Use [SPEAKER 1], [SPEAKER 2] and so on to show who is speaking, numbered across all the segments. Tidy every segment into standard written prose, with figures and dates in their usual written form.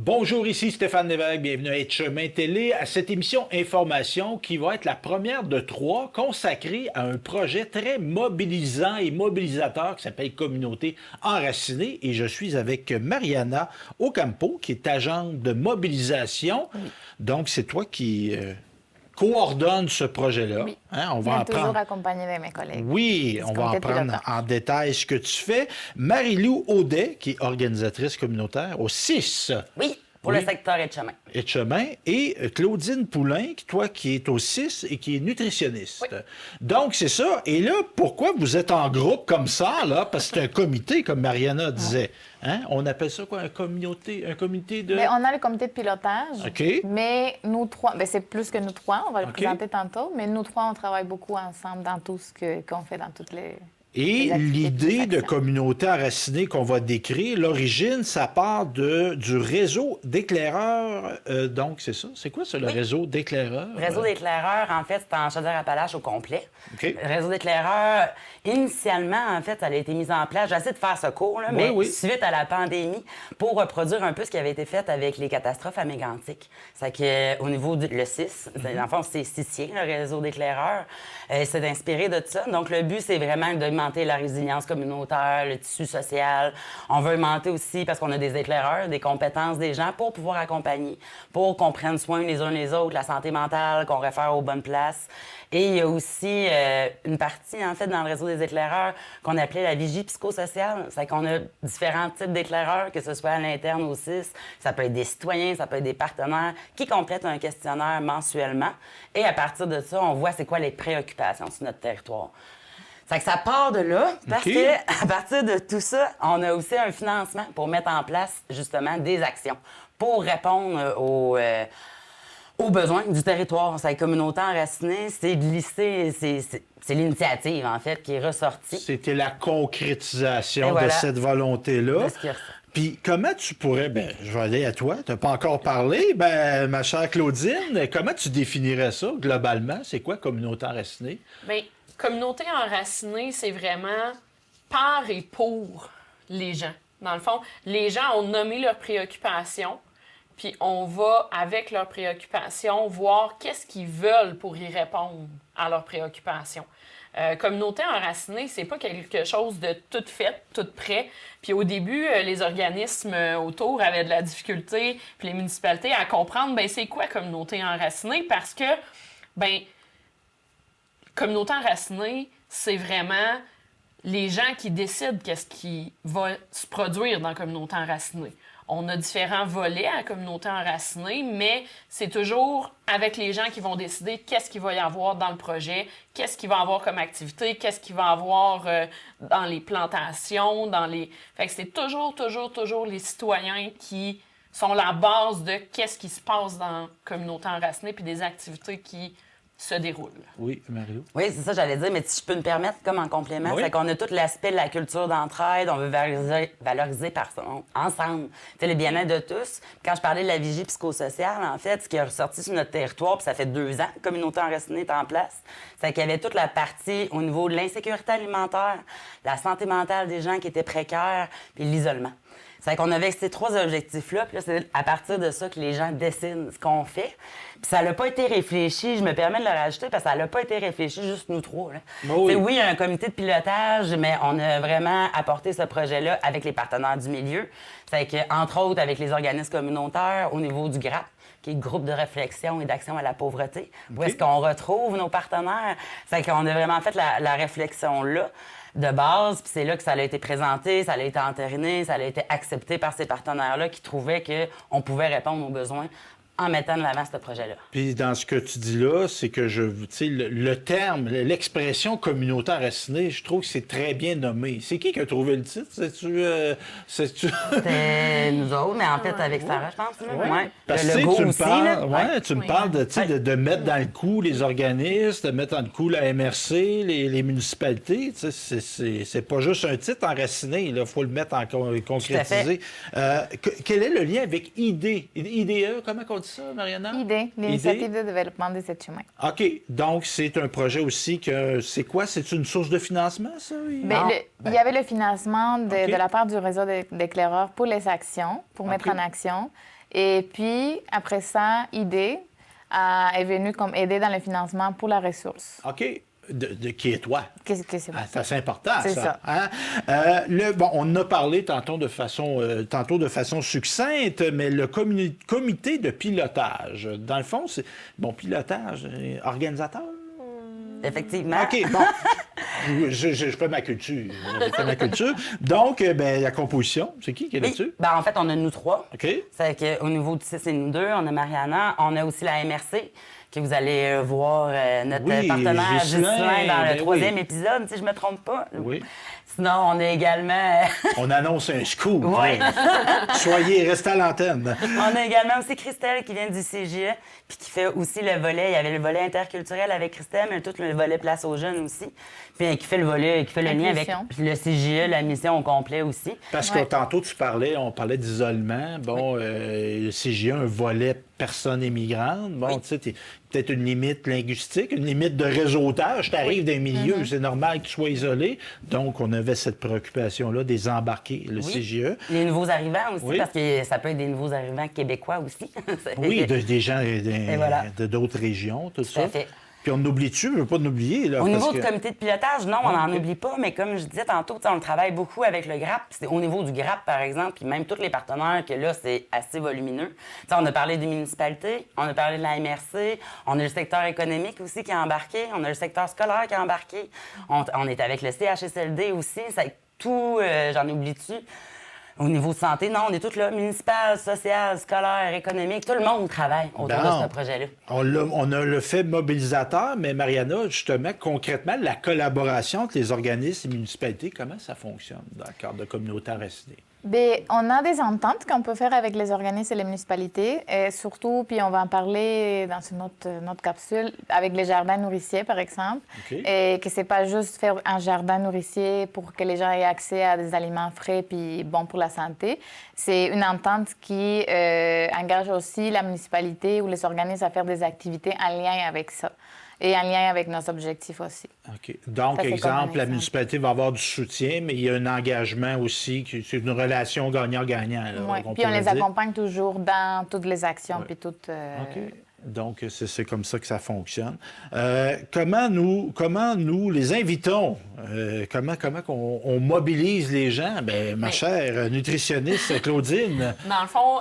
[SPEAKER 1] Bonjour, ici Stéphane Lévesque, bienvenue à Chemin Télé, à cette émission Information qui va être la première de 3 consacrée à un projet très mobilisant et mobilisateur qui s'appelle Communauté Enracinée. Et je suis avec Mariana Ocampo, qui est agente de mobilisation. Oui. Donc, c'est toi qui coordonne ce projet-là.
[SPEAKER 2] Oui.
[SPEAKER 1] Hein,
[SPEAKER 2] on va toujours accompagné de mes collègues.
[SPEAKER 1] Oui, on va en prendre en détail ce que tu fais. Marie-Lou Audet, qui est organisatrice communautaire au 6.
[SPEAKER 3] Oui, pour le secteur Etchemin.
[SPEAKER 1] Etchemin. Et Claudine Poulain, toi qui est au 6 et qui est nutritionniste.
[SPEAKER 3] Oui.
[SPEAKER 1] Donc, c'est ça. Et là, pourquoi vous êtes en groupe comme ça, là? Parce que c'est un comité, comme Mariana disait. Hein? On appelle ça quoi? Un comité de...
[SPEAKER 2] Bien, on a le comité de pilotage.
[SPEAKER 1] OK.
[SPEAKER 2] Mais nous trois, bien, c'est plus que nous trois, on va le présenter tantôt, mais nous trois, on travaille beaucoup ensemble dans tout ce qu'on fait dans toutes les...
[SPEAKER 1] Et l'idée de communauté enracinée qu'on va décrire, l'origine, ça part du réseau d'éclaireurs. Donc, c'est ça? C'est quoi ça, le réseau d'éclaireurs?
[SPEAKER 3] Le réseau d'éclaireurs, en fait, c'est en Chaudière-Appalaches au complet.
[SPEAKER 1] Okay.
[SPEAKER 3] Le réseau d'éclaireurs, initialement, en fait, ça a été mis en place. J'essaie de faire ce cours, là, mais suite à la pandémie, pour reproduire un peu ce qui avait été fait avec les catastrophes à Mégantic. C'est qu'au niveau du 6, dans le fond, c'est Cicien, le réseau d'éclaireurs. C'est d'inspirer de ça. Donc, le but, c'est vraiment d'augmenter la résilience communautaire, le tissu social. On veut augmenter aussi, parce qu'on a des éclaireurs, des compétences des gens pour pouvoir accompagner, pour qu'on prenne soin les uns les autres, la santé mentale, qu'on réfère aux bonnes places. Et il y a aussi une partie, en fait, dans le réseau des éclaireurs qu'on appelait la vigie psychosociale. C'est qu'on a différents types d'éclaireurs, que ce soit à l'interne ou au 6. Ça peut être des citoyens, ça peut être des partenaires qui complètent un questionnaire mensuellement. Et à partir de ça, on voit c'est quoi les préoccupations sur notre territoire. C'est que ça part de là, parce que à partir de tout ça, on a aussi un financement pour mettre en place, justement, des actions pour répondre aux besoins du territoire. C'est la communauté enracinée, c'est glisser, c'est l'initiative, en fait, qui est ressortie.
[SPEAKER 1] C'était la concrétisation de cette volonté-là. Puis comment tu pourrais, je vais aller à toi, tu n'as pas encore parlé, ma chère Claudine, comment tu définirais ça globalement? C'est quoi communauté enracinée?
[SPEAKER 4] Bien, communauté enracinée, c'est vraiment par et pour les gens. Dans le fond, les gens ont nommé leurs préoccupations, puis on va, avec leurs préoccupations, voir qu'est-ce qu'ils veulent pour y répondre à leurs préoccupations. Communauté enracinée, c'est pas quelque chose de tout fait, tout prêt. Puis au début, les organismes autour avaient de la difficulté, puis les municipalités, à comprendre, c'est quoi communauté enracinée, parce que, communauté enracinée, c'est vraiment les gens qui décident qu'est-ce qui va se produire dans communauté enracinée. On a différents volets à la communauté enracinée, mais c'est toujours avec les gens qui vont décider qu'est-ce qu'il va y avoir dans le projet, qu'est-ce qu'il va y avoir comme activité, qu'est-ce qu'il va y avoir dans les plantations, Fait que c'est toujours les citoyens qui sont la base de qu'est-ce qui se passe dans communauté enracinée puis des activités qui se déroule.
[SPEAKER 1] Oui, Mario?
[SPEAKER 3] Oui, c'est ça, j'allais dire, mais si je peux me permettre, comme en complément, c'est qu'on a tout l'aspect de la culture d'entraide, on veut valoriser ensemble, le bien-être de tous. Quand je parlais de la vigie psychosociale, en fait, ce qui est ressorti sur notre territoire, puis ça fait 2 ans que la communauté enracinée est en place, c'est qu'il y avait toute la partie au niveau de l'insécurité alimentaire, la santé mentale des gens qui étaient précaires, puis l'isolement. C'est qu'on avait ces 3 objectifs-là, puis là, c'est à partir de ça que les gens dessinent ce qu'on fait. Puis ça n'a pas été réfléchi, je me permets de le rajouter, parce que ça n'a pas été réfléchi juste nous 3. Là. Oui, il y a un comité de pilotage, mais on a vraiment apporté ce projet-là avec les partenaires du milieu. C'est qu'entre autres, avec les organismes communautaires, au niveau du GRAP, qui est le groupe de réflexion et d'action à la pauvreté, où est-ce qu'on retrouve nos partenaires. C'est qu'on a vraiment fait la réflexion-là de base, puis c'est là que ça a été présenté, ça a été entériné, ça a été accepté par ces partenaires-là qui trouvaient qu'on pouvait répondre aux besoins en mettant de l'avant ce projet-là.
[SPEAKER 1] Puis dans ce que tu dis là, c'est que le terme, l'expression communauté enracinée, je trouve que c'est très bien nommé. C'est qui a trouvé le titre? C'était
[SPEAKER 3] nous autres, mais en fait avec Sarah, je pense.
[SPEAKER 1] Ouais. Parce que tu me parles de mettre dans le coup les organismes, de mettre dans le coup la MRC, les municipalités. C'est pas juste un titre enraciné, il faut le mettre en concrétisé. Quel est le lien avec IDE? Comment on dit ça, Mariana?
[SPEAKER 2] IDE, l'Initiative de développement des Etchemins.
[SPEAKER 1] OK. Donc, c'est un projet aussi que... C'est quoi? C'est une source de financement, ça?
[SPEAKER 2] Il y avait le financement de la part du réseau d'éclaireurs pour les actions, pour mettre en action. Et puis, après ça, IDE est venu comme aider dans le financement pour la ressource.
[SPEAKER 1] OK. Qui est toi?
[SPEAKER 2] Qu'est-ce que c'est?
[SPEAKER 1] C'est assez important,
[SPEAKER 2] C'est
[SPEAKER 1] ça.
[SPEAKER 2] ça.
[SPEAKER 1] Hein? On en a parlé tantôt de façon succincte, mais le comité de pilotage, dans le fond, c'est pilotage, organisateur?
[SPEAKER 3] Effectivement.
[SPEAKER 1] OK, bon. Je fais ma culture. Donc, la composition, c'est qui est là-dessus?
[SPEAKER 3] En fait, on a nous 3.
[SPEAKER 1] OK.
[SPEAKER 3] C'est qu'au niveau du 6 et nous 2, on a Mariana. On a aussi la MRC, que vous allez voir notre partenaire Ghislain dans le 3e épisode, si je ne me trompe pas.
[SPEAKER 1] Oui.
[SPEAKER 3] Sinon, on a également...
[SPEAKER 1] On annonce un scoop.
[SPEAKER 3] Oui.
[SPEAKER 1] Restez à l'antenne.
[SPEAKER 3] On a également aussi Christelle qui vient du CGE, puis qui fait aussi le volet. Il y avait le volet interculturel avec Christelle, mais tout le volet place aux jeunes aussi. Puis qui fait le lien avec le CGE, la mission au complet aussi.
[SPEAKER 1] Parce que tantôt, on parlait d'isolement. Le CGE a un volet personnes immigrantes. Tu sais, peut-être une limite linguistique, une limite de réseautage. Tu arrives d'un milieu, c'est normal que tu sois isolé. Donc, on avait cette préoccupation-là des embarqués, le CGE.
[SPEAKER 3] Les nouveaux arrivants aussi, parce que ça peut être des nouveaux arrivants québécois aussi.
[SPEAKER 1] Oui, des gens de d'autres régions, tout ça.
[SPEAKER 3] Tout à fait.
[SPEAKER 1] Puis on oublie-tu? Je ne veux pas l'oublier.
[SPEAKER 3] Au niveau du comité de pilotage, non, on n'en oublie pas, mais comme je disais tantôt, on travaille beaucoup avec le GRAP. C'est au niveau du GRAP, par exemple, puis même tous les partenaires, que là, c'est assez volumineux. On a parlé des municipalités, on a parlé de la MRC, on a le secteur économique aussi qui est embarqué, on a le secteur scolaire qui est embarqué, on est avec le CHSLD aussi, tout, j'en oublie-tu? Au niveau de santé, non, on est tous là, municipal, social, scolaire, économique, tout le monde travaille autour de ce projet-là.
[SPEAKER 1] On a le fait mobilisateur, mais Mariana, justement, concrètement, la collaboration entre les organismes et les municipalités, comment ça fonctionne dans le cadre de communauté enracinée?
[SPEAKER 2] Bien, on a des ententes qu'on peut faire avec les organismes et les municipalités, et surtout, puis on va en parler dans notre capsule, avec les jardins nourriciers, par exemple, et que c'est pas juste faire un jardin nourricier pour que les gens aient accès à des aliments frais puis bons pour la santé. C'est une entente qui engage aussi la municipalité ou les organismes à faire des activités en lien avec ça. Et en lien avec nos objectifs aussi.
[SPEAKER 1] OK. Donc, exemple, la municipalité va avoir du soutien, mais il y a un engagement aussi, c'est une relation gagnant-gagnant.
[SPEAKER 2] Oui, puis on les accompagne toujours dans toutes les actions, puis toutes...
[SPEAKER 1] OK. Donc, c'est comme ça que ça fonctionne. Comment nous les invitons? Comment on mobilise les gens? Bien, ma chère nutritionniste Claudine.
[SPEAKER 4] Dans le fond,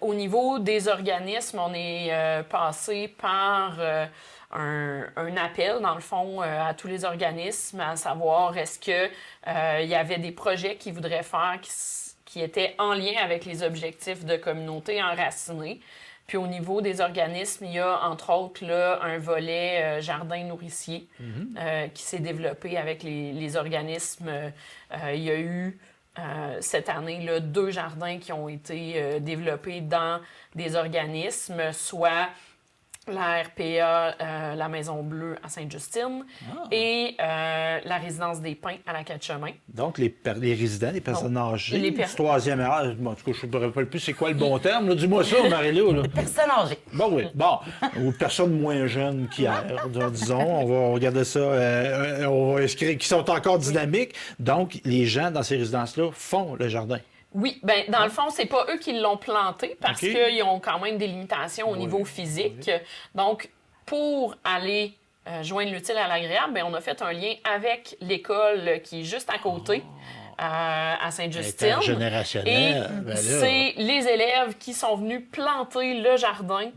[SPEAKER 4] au niveau des organismes, on est passé par... Un appel, dans le fond, à tous les organismes, à savoir est-ce qu'il y avait des projets qu'ils voudraient faire qui étaient en lien avec les objectifs de communauté enracinée. Puis au niveau des organismes, il y a entre autres là, un volet jardin nourricier qui s'est développé avec les organismes. Il y a eu cette année là, 2 jardins qui ont été développés dans des organismes, soit la RPA, la Maison Bleue à Sainte-Justine et la Résidence des Pins à la Quatre-Chemins.
[SPEAKER 1] Donc, les résidents, les personnes âgées, du 3e âge, en tout cas, je ne me rappelle plus c'est quoi le bon terme. Dis-moi ça, Marie-Lou.
[SPEAKER 3] Les personnes âgées.
[SPEAKER 1] Bon, oui. Bon. Ou personnes moins jeunes qu'hier, disons. On va regarder ça. On va inscrire qui sont encore dynamiques. Donc, les gens dans ces résidences-là font le jardin.
[SPEAKER 4] Oui, bien, dans le fond, c'est pas eux qui l'ont planté parce qu'ils ont quand même des limitations au niveau physique. Donc, pour aller joindre l'utile à l'agréable, bien, on a fait un lien avec l'école qui est juste à côté. À Sainte-Justine.
[SPEAKER 1] Intergénérationnel.
[SPEAKER 4] Et c'est les élèves qui sont venus planter le jardin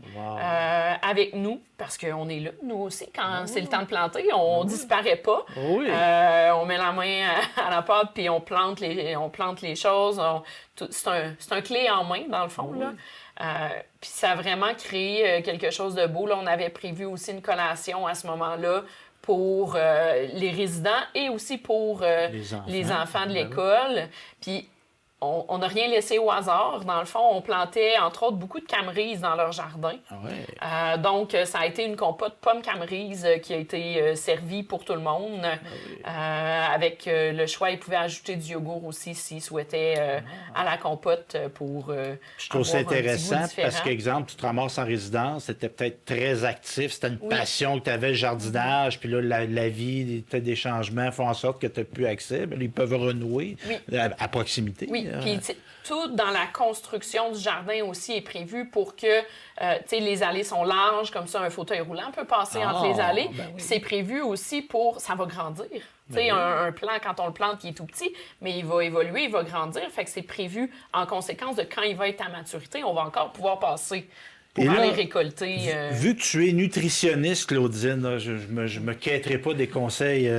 [SPEAKER 4] avec nous, parce qu'on est là, nous aussi, quand c'est le temps de planter, on disparaît pas. On met la main à la pâte, puis on plante les choses. C'est un clé en main, dans le fond. Là. Puis ça a vraiment créé quelque chose de beau. Là, on avait prévu aussi une collation à ce moment-là pour les résidents et aussi pour les enfants de l'école. Puis on n'a rien laissé au hasard. Dans le fond, on plantait, entre autres, beaucoup de camerises dans leur jardin. Donc, ça a été une compote pomme camerise qui a été servie pour tout le monde. Avec le choix, ils pouvaient ajouter du yogourt aussi s'ils souhaitaient à la compote pour
[SPEAKER 1] je trouve ça intéressant parce qu'exemple, tu te ramasses en résidence, c'était peut-être très actif, c'était une passion que tu avais, le jardinage, puis là, la vie, peut-être des changements font en sorte que tu n'as plus accès. Mais ils peuvent renouer à proximité.
[SPEAKER 4] Oui, Puis tout dans la construction du jardin aussi est prévu pour que les allées sont larges, comme ça un fauteuil roulant peut passer entre les allées.
[SPEAKER 1] Ben oui.
[SPEAKER 4] Puis c'est prévu aussi pour... Ça va grandir. Un plant, quand on le plante, il est tout petit, mais il va évoluer, il va grandir. Fait que c'est prévu en conséquence de quand il va être à maturité, on va encore pouvoir passer pour aller récolter.
[SPEAKER 1] Vu que tu es nutritionniste, Claudine, là, je me quêterai pas des conseils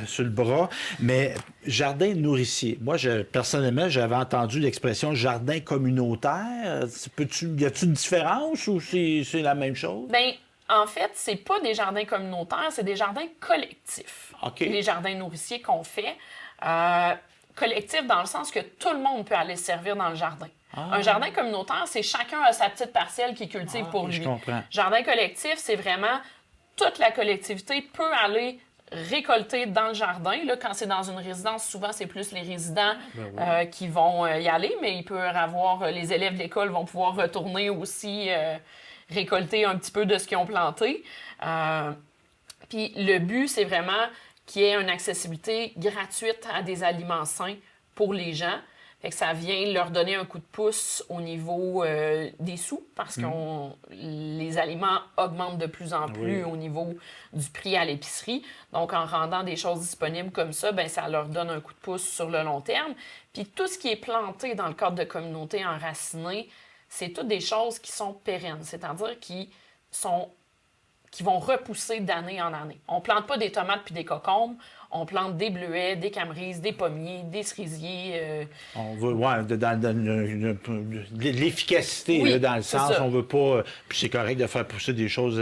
[SPEAKER 1] sur le bras, mais jardin nourricier. Moi, personnellement, j'avais entendu l'expression jardin communautaire. Y a-t-il une différence ou c'est la même chose?
[SPEAKER 4] Bien, en fait, c'est pas des jardins communautaires, c'est des jardins collectifs.
[SPEAKER 1] OK.
[SPEAKER 4] Les jardins nourriciers qu'on fait. Collectifs dans le sens que tout le monde peut aller se servir dans le jardin. Un jardin communautaire, c'est chacun a sa petite parcelle qu'il cultive pour lui.
[SPEAKER 1] Je comprends.
[SPEAKER 4] Jardin collectif, c'est vraiment toute la collectivité peut aller récolter dans le jardin. Là, quand c'est dans une résidence, souvent, c'est plus les résidents qui vont y aller, mais il peut y avoir les élèves de l'école vont pouvoir retourner aussi récolter un petit peu de ce qu'ils ont planté. Puis le but, c'est vraiment qu'il y ait une accessibilité gratuite à des aliments sains pour les gens. Fait que ça vient leur donner un coup de pouce au niveau des sous, parce que les aliments augmentent de plus en plus au niveau du prix à l'épicerie. Donc, en rendant des choses disponibles comme ça, bien, ça leur donne un coup de pouce sur le long terme. Puis tout ce qui est planté dans le cadre de communautés enracinées, c'est toutes des choses qui sont pérennes, c'est-à-dire qui vont repousser d'année en année. On ne plante pas des tomates puis des cocombes, on plante des bleuets, des camerises, des pommiers, des cerisiers.
[SPEAKER 1] On veut, de l'efficacité,
[SPEAKER 4] Oui,
[SPEAKER 1] là, dans le
[SPEAKER 4] c'est
[SPEAKER 1] sens,
[SPEAKER 4] ça.
[SPEAKER 1] on veut pas... Puis c'est correct de faire pousser des choses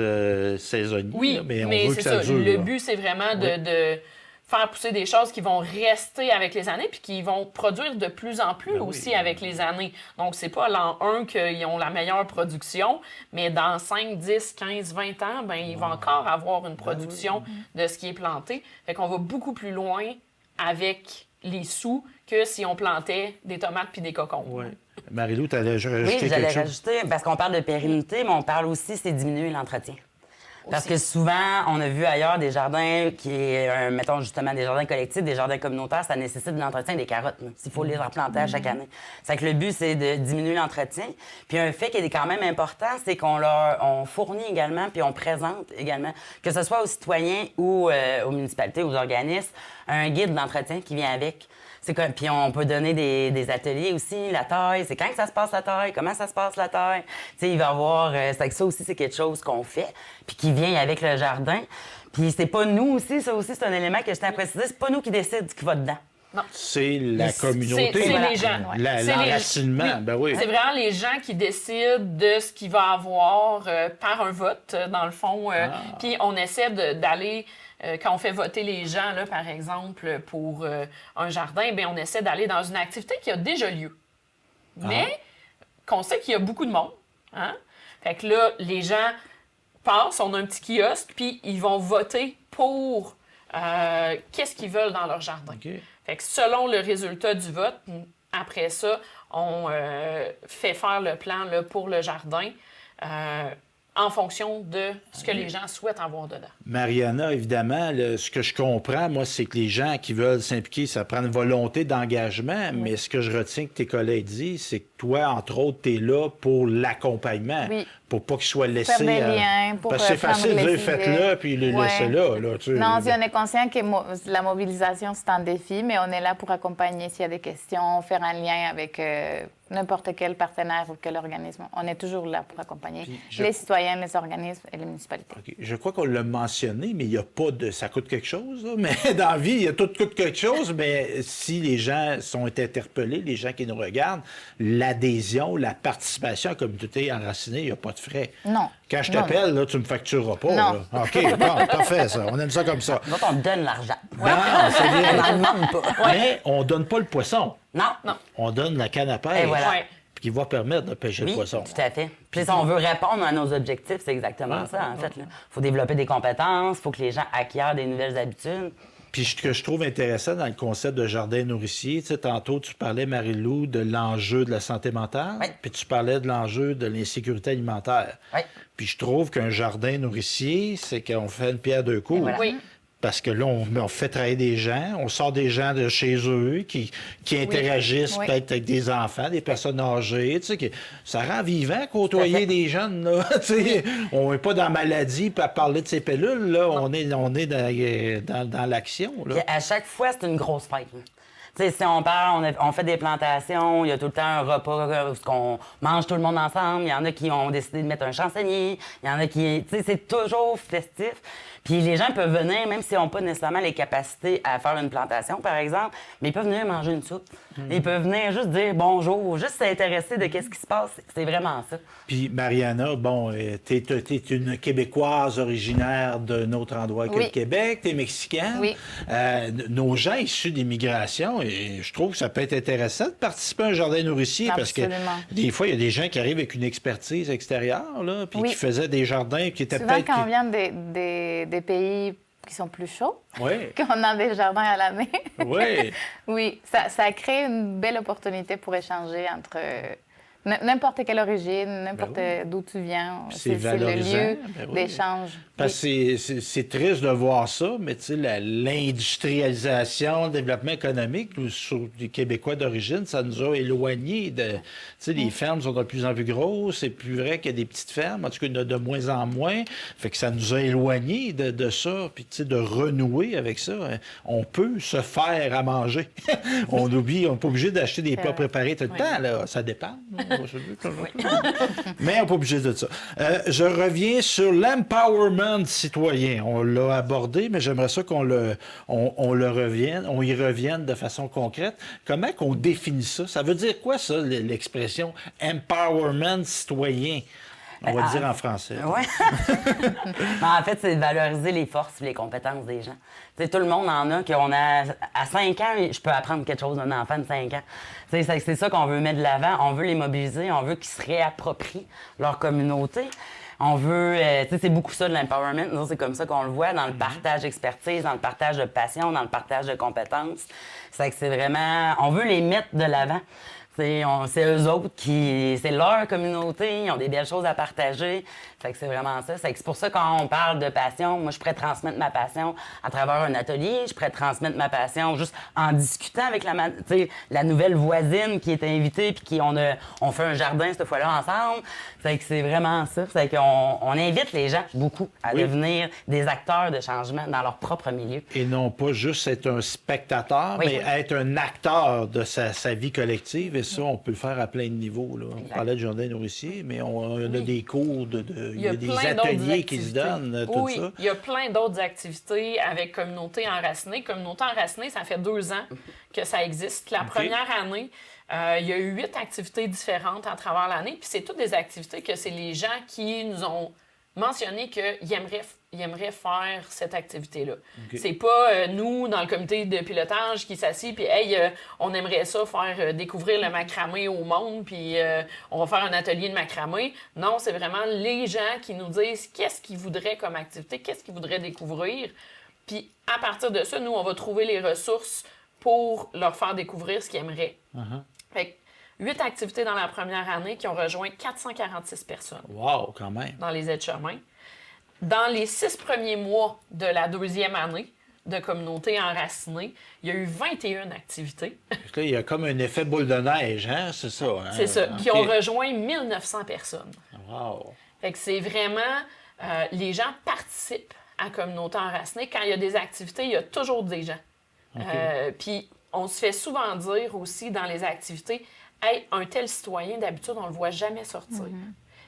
[SPEAKER 1] saisonnières,
[SPEAKER 4] Oui,
[SPEAKER 1] là, mais on veut que
[SPEAKER 4] c'est
[SPEAKER 1] ça dure.
[SPEAKER 4] Le
[SPEAKER 1] là.
[SPEAKER 4] but, c'est vraiment de faire pousser des choses qui vont rester avec les années puis qui vont produire de plus en plus aussi avec les années. Donc, c'est pas l'an 1 qu'ils ont la meilleure production, mais dans 5, 10, 15, 20 ans, ben, il va encore avoir une production de ce qui est planté. Fait qu'on va beaucoup plus loin avec les sous que si on plantait des tomates puis des cocombes.
[SPEAKER 1] Oui. Marie-Lou, tu allais rajouter
[SPEAKER 3] Oui,
[SPEAKER 1] quelque
[SPEAKER 3] j'allais
[SPEAKER 1] chose?
[SPEAKER 3] rajouter, parce qu'on parle de pérennité, mais on parle aussi, c'est diminuer l'entretien. Parce que souvent, on a vu ailleurs des jardins mettons justement des jardins collectifs, des jardins communautaires, ça nécessite de l'entretien des carottes. S'il faut les replanter à chaque année. C'est que le but, c'est de diminuer l'entretien. Puis un fait qui est quand même important, c'est on fournit également, puis on présente également, que ce soit aux citoyens ou aux municipalités, aux organismes, un guide d'entretien qui vient avec. Puis on peut donner des ateliers aussi, la taille, c'est quand que ça se passe la taille, comment ça se passe la taille. Il va y avoir... c'est que ça aussi, c'est quelque chose qu'on fait, puis qui vient avec le jardin. Puis c'est pas nous aussi, ça aussi, c'est un élément que je tiens à préciser, c'est pas nous qui décide ce qui va dedans.
[SPEAKER 4] Non.
[SPEAKER 1] C'est la communauté.
[SPEAKER 4] C'est les gens.
[SPEAKER 1] L'enracinement, ben oui.
[SPEAKER 4] C'est vraiment les gens qui décident de ce qu'il va avoir par un vote, dans le fond. Puis on essaie d'aller... quand on fait voter les gens, là, par exemple, pour un jardin, bien, on essaie d'aller dans une activité qui a déjà lieu. Mais qu'on sait qu'il y a beaucoup de monde. Hein? Fait que là, les gens passent, on a un petit kiosque, puis ils vont voter pour qu'est-ce qu'ils veulent dans leur jardin.
[SPEAKER 1] Okay.
[SPEAKER 4] Fait que selon le résultat du vote, après ça, on fait faire le plan là, pour le jardin en fonction de ce que les gens souhaitent avoir dedans.
[SPEAKER 1] Mariana, évidemment, ce que je comprends, moi, c'est que les gens qui veulent s'impliquer, ça prend une volonté d'engagement, mais ce que je retiens que tes collègues disent, c'est que toi, entre autres, tu es là pour l'accompagnement, pour pas qu'il soit laissé...
[SPEAKER 2] Faire des liens, pour
[SPEAKER 1] parce que c'est facile de dire, faites-le, puis le laisser là.
[SPEAKER 2] Non, si on est conscient que la mobilisation, c'est un défi, mais on est là pour accompagner s'il y a des questions, faire un lien avec n'importe quel partenaire ou quel organisme. On est toujours là pour accompagner les citoyens, les organismes et les municipalités.
[SPEAKER 1] Okay. Je crois qu'on l'a mentionné, mais il n'y a pas de... Ça coûte quelque chose, là. Mais dans la vie, il y a tout coûte quelque chose, mais si les gens sont interpellés, les gens qui nous regardent, l'adhésion, la participation à la communauté enracinée, il n'y a pas de frais.
[SPEAKER 2] Non.
[SPEAKER 1] Quand je t'appelle, là, tu ne me factureras pas.
[SPEAKER 2] Non.
[SPEAKER 1] Là. OK, bon, parfait, ça. On aime ça comme ça.
[SPEAKER 3] Nous autres, on donne l'argent.
[SPEAKER 1] Non, c'est bien.
[SPEAKER 3] On n'en demande pas.
[SPEAKER 1] Mais on ne donne pas le poisson.
[SPEAKER 3] Non.
[SPEAKER 1] On donne la canne à pêche.
[SPEAKER 3] Et voilà.
[SPEAKER 1] Qui va permettre de pêcher le poisson.
[SPEAKER 3] Tout à fait. Puis si on veut répondre à nos objectifs, c'est exactement ça, en fait. Il faut développer des compétences, il faut que les gens acquièrent des nouvelles habitudes.
[SPEAKER 1] Puis ce que je trouve intéressant dans le concept de jardin nourricier, tu sais, tantôt, tu parlais, Marie-Lou, de l'enjeu de la santé mentale, puis tu parlais de l'enjeu de l'insécurité alimentaire.
[SPEAKER 3] Oui.
[SPEAKER 1] Puis je trouve qu'un jardin nourricier, c'est qu'on fait une pierre deux coups.
[SPEAKER 3] Voilà.
[SPEAKER 4] Oui.
[SPEAKER 1] Parce que là, on fait travailler des gens, on sort des gens de chez eux qui interagissent peut-être avec des enfants, des personnes âgées. Tu sais, ça rend vivant côtoyer des jeunes. Là, tu sais. On n'est pas dans la maladie pour parler de ces pilules. Là. On est dans l'action. Là.
[SPEAKER 3] À chaque fois, c'est une grosse fête. T'sais, si on parle, on fait des plantations, il y a tout le temps un repas où on mange tout le monde ensemble. Il y en a qui ont décidé de mettre un chansonnier. Il y en a qui... C'est toujours festif. Puis les gens peuvent venir, même s'ils n'ont pas nécessairement les capacités à faire une plantation, par exemple, mais ils peuvent venir manger une soupe. Ils peuvent venir juste dire bonjour, juste s'intéresser de qu'est-ce qui se passe. C'est vraiment ça.
[SPEAKER 1] Puis Mariana, bon, t'es une Québécoise originaire d'un autre endroit que le Québec, t'es mexicaine.
[SPEAKER 2] Oui.
[SPEAKER 1] Nos gens issus d'immigration, et je trouve que ça peut être intéressant de participer à un jardin nourricier.
[SPEAKER 2] Absolument.
[SPEAKER 1] Parce que des fois, il y a des gens qui arrivent avec une expertise extérieure, là, puis qui faisaient des jardins qui étaient
[SPEAKER 2] souvent,
[SPEAKER 1] peut-être...
[SPEAKER 2] quand on vient des pays qui sont plus chauds,
[SPEAKER 1] Oui.
[SPEAKER 2] qu'on a des jardins à l'année.
[SPEAKER 1] Oui.
[SPEAKER 2] Oui, ça crée une belle opportunité pour échanger entre n'importe quelle origine, n'importe d'où tu viens.
[SPEAKER 1] C'est
[SPEAKER 2] le lieu
[SPEAKER 1] oui.
[SPEAKER 2] d'échange.
[SPEAKER 1] Parce que c'est triste de voir ça, mais tu sais, l'industrialisation, le développement économique, sur les Québécois d'origine, ça nous a éloignés de... Tu sais, les fermes sont de plus en plus grosses. C'est plus vrai qu'il y a des petites fermes. En tout cas, il y en a de moins en moins. Fait que ça nous a éloignés de ça. Puis, tu sais, de renouer avec ça. On peut se faire à manger. On oublie, on n'est pas obligé d'acheter des plats préparés tout le temps, là. Ça dépend. Mais on n'est pas obligé de ça. Je reviens sur l'empowerment citoyen. On l'a abordé, mais j'aimerais ça qu'on y revienne de façon concrète. Comment qu'on définit ça? Ça veut dire quoi, ça, l'expression empowerment citoyen? On va dire en français.
[SPEAKER 3] Oui. En fait, c'est de valoriser les forces et les compétences des gens. T'sais, tout le monde en a. À 5 ans, je peux apprendre quelque chose d'un enfant de 5 ans. C'est ça qu'on veut mettre de l'avant. On veut les mobiliser. On veut qu'ils se réapproprient leur communauté. On veut... c'est beaucoup ça de l'empowerment. Nous, c'est comme ça qu'on le voit dans le partage d'expertise, dans le partage de passion, dans le partage de compétences. C'est vraiment... On veut les mettre de l'avant. C'est eux autres c'est leur communauté, ils ont des belles choses à partager. Fait que c'est vraiment ça. C'est pour ça quand on parle de passion, moi je pourrais transmettre ma passion à travers un atelier, je pourrais transmettre ma passion juste en discutant avec la nouvelle voisine qui est invitée puis on fait un jardin cette fois-là ensemble. Fait que c'est vraiment ça. C'est qu'on invite les gens beaucoup à devenir des acteurs de changement dans leur propre milieu. Et
[SPEAKER 1] non pas juste être un spectateur, mais être un acteur de sa vie collective. Et ça, on peut le faire à plein de niveaux. Là. On parlait de jardin nourricier, mais on a des cours, il y a des ateliers qui se donnent, tout ça.
[SPEAKER 4] Il y a plein d'autres activités avec Communauté Enracinée. Communauté Enracinée, ça fait 2 ans que ça existe. La première année, il y a eu 8 activités différentes à travers l'année. Puis c'est toutes des activités que c'est les gens qui nous ont mentionné qu'ils aimeraient faire cette activité-là. Okay. C'est pas nous, dans le comité de pilotage, qui s'assied puis hey, on aimerait ça faire découvrir le macramé au monde, puis on va faire un atelier de macramé. Non, c'est vraiment les gens qui nous disent qu'est-ce qu'ils voudraient comme activité, qu'est-ce qu'ils voudraient découvrir. Puis à partir de ça, nous, on va trouver les ressources pour leur faire découvrir ce qu'ils aimeraient. Fait que 8 activités dans la première année qui ont rejoint 446 personnes.
[SPEAKER 1] Wow, quand même!
[SPEAKER 4] Dans les aides-chemins. Dans les 6 premiers mois de la 2e année de Communauté Enracinée, il y a eu 21 activités.
[SPEAKER 1] Là, il y a comme un effet boule de neige, hein? C'est ça. Hein?
[SPEAKER 4] C'est ça, qui ont rejoint 1900 personnes.
[SPEAKER 1] Wow!
[SPEAKER 4] Fait que c'est vraiment... les gens participent à Communauté Enracinée. Quand il y a des activités, il y a toujours des gens. Puis on se fait souvent dire aussi dans les activités, « Hey, un tel citoyen, d'habitude, on le voit jamais sortir.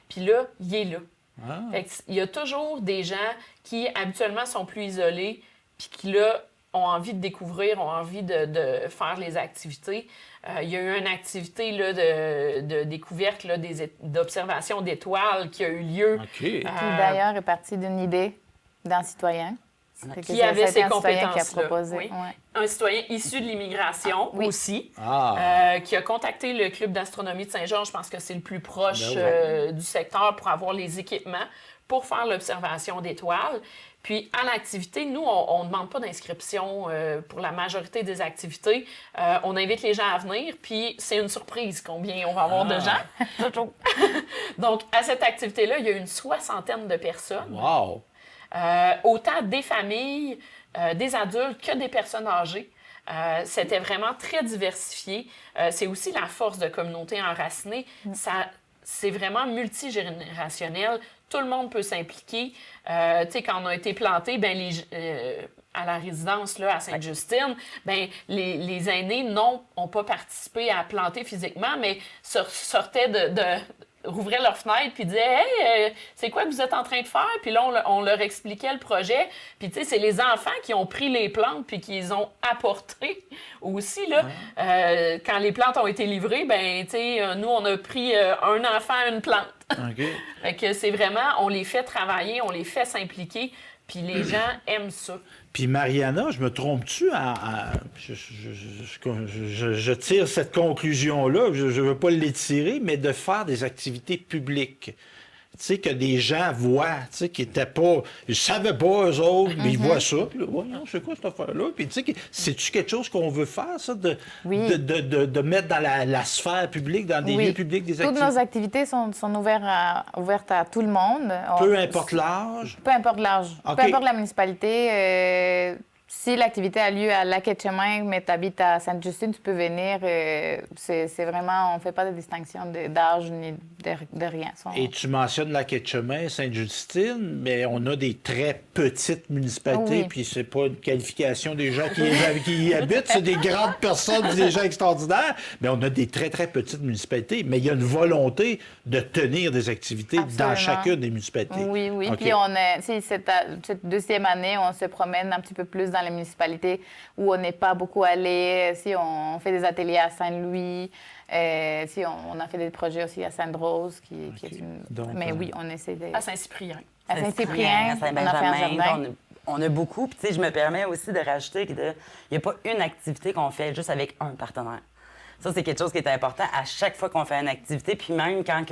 [SPEAKER 4] Puis là, il est là. Fait il y a toujours des gens qui, habituellement, sont plus isolés, puis qui, là, ont envie de découvrir, ont envie de faire les activités. Il y a eu une activité là, de découverte là, d'observation d'étoiles qui a eu lieu.
[SPEAKER 2] Qui, d'ailleurs, est partie d'une idée d'un citoyen.
[SPEAKER 4] Qui avait ces compétences-là.
[SPEAKER 2] Oui.
[SPEAKER 4] Un citoyen issu de l'immigration aussi, qui a contacté le Club d'astronomie de Saint-Georges, je pense que c'est le plus proche du secteur pour avoir les équipements pour faire l'observation d'étoiles. Puis, à l'activité, nous, on ne demande pas d'inscription pour la majorité des activités. On invite les gens à venir, puis c'est une surprise combien on va avoir de gens. Donc, à cette activité-là, il y a une 60aine de personnes.
[SPEAKER 1] Wow!
[SPEAKER 4] Autant des familles des adultes que des personnes âgées. C'était vraiment très diversifié. C'est aussi la force de communautés enracinées. C'est vraiment multigénérationnel. Tout le monde peut s'impliquer. Quand on a été planté, à la résidence là, à Sainte-Justine, les aînés n'ont pas participé à planter physiquement, mais sortaient rouvraient leurs fenêtres puis disaient « Hey, c'est quoi que vous êtes en train de faire? » Puis là, on leur expliquait le projet. Puis tu sais, c'est les enfants qui ont pris les plantes puis qui les ont apportées aussi. Là. Quand les plantes ont été livrées, nous, on a pris un enfant, une plante.
[SPEAKER 1] Okay.
[SPEAKER 4] Fait que c'est vraiment, on les fait travailler, on les fait s'impliquer, puis les gens aiment ça.
[SPEAKER 1] Puis Mariana, je me trompe-tu? Je tire cette conclusion-là, je ne veux pas l'étirer, mais de faire des activités publiques. Tu sais, que des gens voient, tu sais, qui n'étaient pas... Ils ne savaient pas, eux autres, mais ils voient ça. Puis là, non, c'est quoi cette affaire-là? Puis tu sais, c'est-tu quelque chose qu'on veut faire, ça, de mettre dans la sphère publique, dans des lieux publics, des activités?
[SPEAKER 2] Toutes nos activités sont ouvertes à tout le monde.
[SPEAKER 1] Peu importe l'âge?
[SPEAKER 2] Peu importe l'âge.
[SPEAKER 1] Okay.
[SPEAKER 2] Peu importe la municipalité. Si l'activité a lieu à Lac-Etchemin, mais tu habites à Sainte-Justine, tu peux venir. C'est vraiment, on ne fait pas de distinction d'âge ni de rien.
[SPEAKER 1] Et tu mentionnes Lac-Etchemin, Sainte-Justine, mais on a des très petites municipalités, puis c'est pas une qualification des gens qui y habitent, c'est des grandes personnes, des gens extraordinaires, mais on a des très, très petites municipalités. Mais il y a une volonté de tenir des activités dans chacune des municipalités.
[SPEAKER 2] Oui.
[SPEAKER 1] Okay.
[SPEAKER 2] Puis cette deuxième année, on se promène un petit peu plus dans les municipalités où on n'est pas beaucoup allé. Si on fait des ateliers à Saint-Louis, si on a fait des projets aussi à Sainte-Rose, qui est une... Mais oui, on essaie de...
[SPEAKER 4] À Saint-Cyprien.
[SPEAKER 2] À Saint-Cyprien,
[SPEAKER 3] à Saint-Benjamin. On a beaucoup. Puis, tu sais, je me permets aussi de rajouter qu'il n'y a pas une activité qu'on fait juste avec un partenaire. Ça, c'est quelque chose qui est important à chaque fois qu'on fait une activité. Puis même quand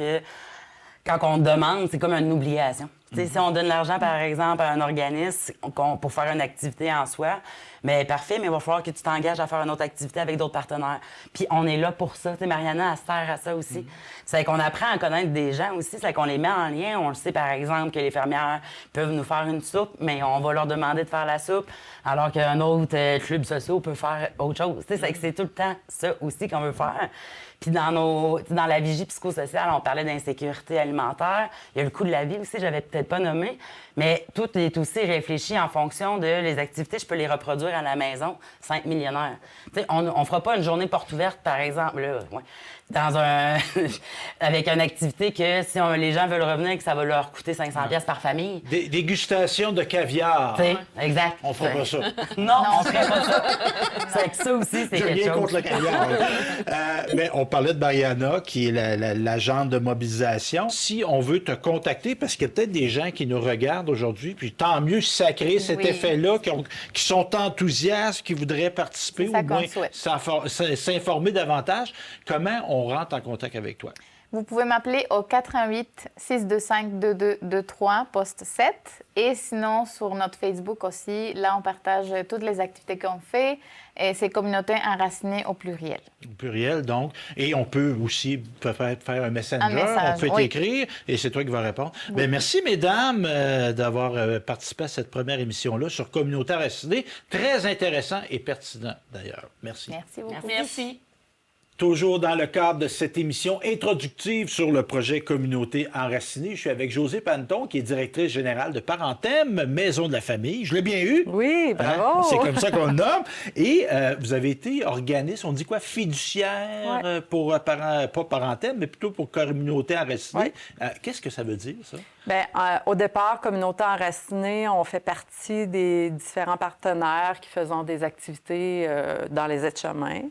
[SPEAKER 3] on demande, c'est comme une obligation. Si on donne l'argent, par exemple, à un organisme pour faire une activité en soi, mais parfait, mais il va falloir que tu t'engages à faire une autre activité avec d'autres partenaires. Puis on est là pour ça. Mariana, elle se sert à ça aussi. C'est qu'on apprend à connaître des gens aussi, c'est qu'on les met en lien. On le sait, par exemple, que les fermières peuvent nous faire une soupe, mais on va leur demander de faire la soupe, alors qu'un autre club social peut faire autre chose. C'est tout le temps ça aussi qu'on veut faire. Puis dans la vigie psychosociale, on parlait d'insécurité alimentaire. Il y a le coût de la vie aussi, j'avais peut-être pas nommé. Mais tout est aussi réfléchi en fonction de les activités. Je peux les reproduire à la maison, 5 millionnaires. On ne fera pas une journée porte ouverte, par exemple, là, avec une activité que si les gens veulent revenir, que ça va leur coûter 500$ par famille.
[SPEAKER 1] Dégustation de caviar.
[SPEAKER 3] Exact.
[SPEAKER 1] On fera pas ça.
[SPEAKER 3] Non, on ferait pas ça. C'est que ça aussi, c'est quelque chose.
[SPEAKER 1] Je viens contre le caviar. Mais on parlait de Mariana, qui est l'agente de mobilisation. Si on veut te contacter, parce qu'il y a peut-être des gens qui nous regardent aujourd'hui, puis tant mieux si ça a créé cet effet-là, qui sont enthousiastes, qui voudraient participer, ou au moins s'informer davantage. Comment on rentre en contact avec toi?
[SPEAKER 2] Vous pouvez m'appeler au 88 625 2223 poste 7 et sinon sur notre Facebook aussi, là on partage toutes les activités qu'on fait et c'est communauté enracinée au pluriel.
[SPEAKER 1] Au pluriel donc, et on peut aussi faire un messenger, on peut t'écrire et c'est toi qui vas répondre. Oui. Bien, merci mesdames d'avoir participé à cette première émission-là sur Communauté enracinée, très intéressant et pertinent d'ailleurs. Merci.
[SPEAKER 2] Merci beaucoup.
[SPEAKER 4] Merci.
[SPEAKER 1] Toujours dans le cadre de cette émission introductive sur le projet Communauté enracinée, je suis avec Josée Panton, qui est directrice générale de Parentème, Maison de la famille. Je l'ai bien eu?
[SPEAKER 5] Oui, bravo!
[SPEAKER 1] C'est comme ça qu'on le nomme. Et vous avez été organisme, on dit quoi, fiduciaire pour, pas Parentème, mais plutôt pour Communauté enracinée. Qu'est-ce que ça veut dire, ça?
[SPEAKER 5] Bien, au départ, Communauté enracinée, on fait partie des différents partenaires qui faisons des activités dans les aides-chemins.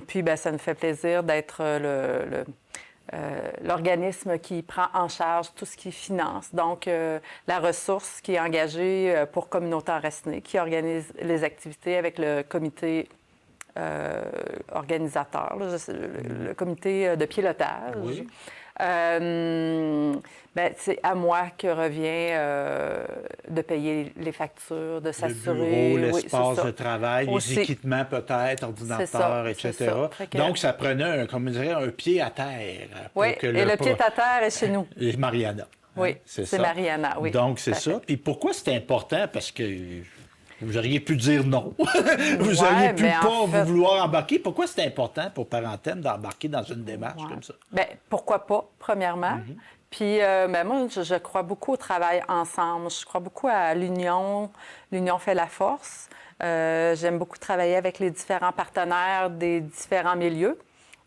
[SPEAKER 5] Puis, bien, ça nous fait plaisir d'être l'organisme qui prend en charge tout ce qui finance. Donc, la ressource qui est engagée pour Communauté enracinée, qui organise les activités avec le comité organisateur, le comité de pilotage. Oui. Ben, c'est à moi que revient de payer les factures, de s'assurer...
[SPEAKER 1] Le bureau, l'espace de travail, les équipements peut-être, ordinateurs, etc. Donc, ça prenait, comme on dirait, un pied à terre.
[SPEAKER 5] Oui, et le pied à terre est chez nous.
[SPEAKER 1] Et Mariana.
[SPEAKER 5] Oui, c'est Mariana, oui.
[SPEAKER 1] Donc, c'est ça. Puis pourquoi c'est important? Parce que Vous auriez pu dire non. Vous auriez pu pas vous vouloir embarquer. Pourquoi c'est important pour Parentème d'embarquer dans une démarche comme ça?
[SPEAKER 5] Bien, pourquoi pas, premièrement. Puis, moi, je crois beaucoup au travail ensemble. Je crois beaucoup à l'union. L'union fait la force. J'aime beaucoup travailler avec les différents partenaires des différents milieux.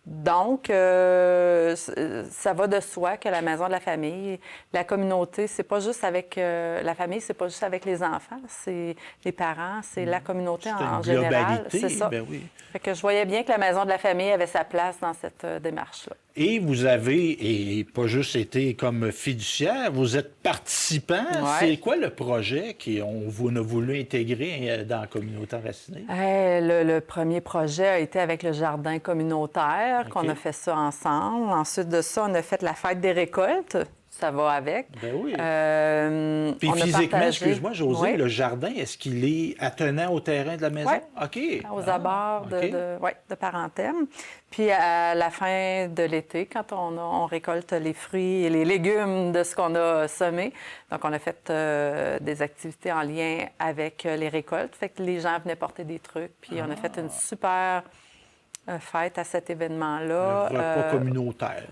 [SPEAKER 5] Donc, ça va de soi que la maison de la famille, la communauté, c'est pas juste avec la famille, c'est pas juste avec les enfants, c'est les parents, c'est la communauté en général. C'est ça.
[SPEAKER 1] Ben oui.
[SPEAKER 5] Fait que je voyais bien que la maison de la famille avait sa place dans cette démarche-là.
[SPEAKER 1] Et vous avez, et pas juste été comme fiduciaire, vous êtes participant.
[SPEAKER 5] Ouais.
[SPEAKER 1] C'est quoi le projet qu'on a voulu intégrer dans la communauté enracinée?
[SPEAKER 5] Le premier projet a été avec le jardin communautaire, qu'on a fait ça ensemble. Ensuite de ça, on a fait la fête des récoltes. Ça va avec.
[SPEAKER 1] Ben oui.
[SPEAKER 5] Puis
[SPEAKER 1] on physiquement, excuse-moi, Josée,
[SPEAKER 5] oui.
[SPEAKER 1] le jardin, est-ce qu'il est attenant au terrain de la maison?
[SPEAKER 5] Oui.
[SPEAKER 1] OK.
[SPEAKER 5] Aux abords de Parentème. Puis à la fin de l'été, quand on récolte les fruits et les légumes de ce qu'on a semé, donc on a fait des activités en lien avec les récoltes. Fait que les gens venaient porter des trucs. Puis on a fait une super fête à cet événement-là.
[SPEAKER 1] Un repas communautaire.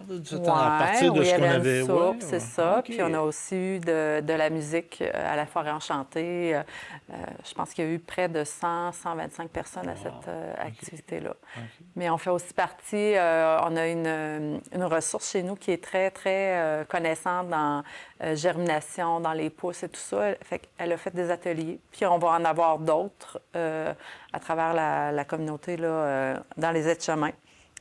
[SPEAKER 5] À
[SPEAKER 1] partir de ce qu'on avait.
[SPEAKER 5] C'est ça.
[SPEAKER 1] Okay.
[SPEAKER 5] Puis on a aussi eu de la musique à la Forêt Enchantée. Je pense qu'il y a eu près de 125 personnes à cette activité-là. Okay. Mais on fait aussi partie, on a une ressource chez nous qui est très, très connaissante dans germination, dans les pousses et tout ça. Elle a fait des ateliers. Puis on va en avoir d'autres à travers la communauté là, dans les aides-chemins.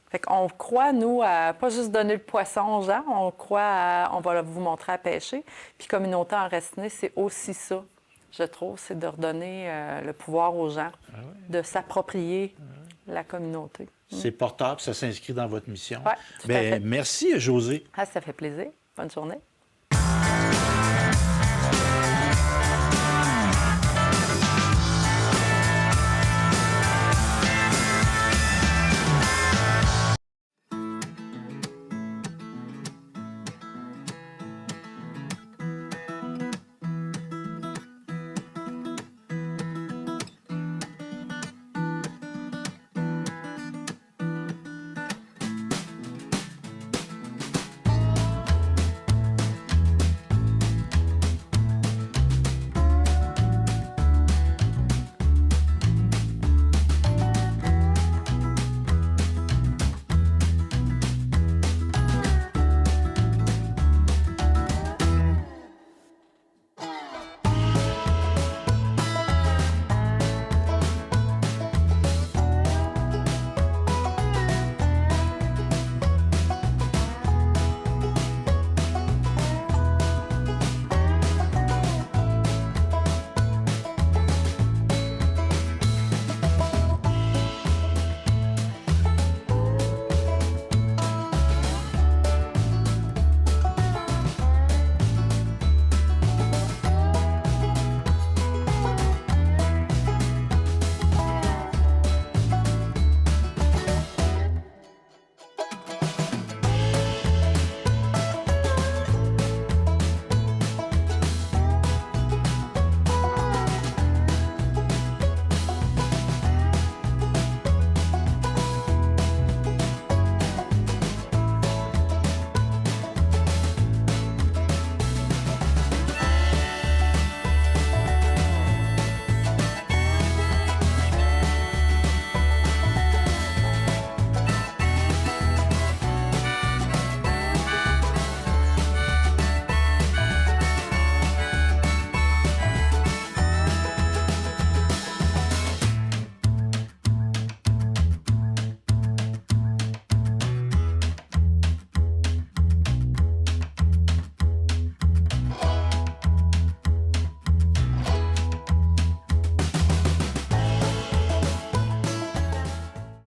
[SPEAKER 5] Fait qu'on croit, nous, à pas juste donner le poisson aux gens, on croit à on va vous montrer à pêcher. Puis communauté enracinée, c'est aussi ça, je trouve, c'est de redonner le pouvoir aux gens, de s'approprier la communauté.
[SPEAKER 1] C'est portable, ça s'inscrit dans votre mission.
[SPEAKER 5] Oui, tout à fait.
[SPEAKER 1] Merci, Josée.
[SPEAKER 5] Ça fait plaisir. Bonne journée.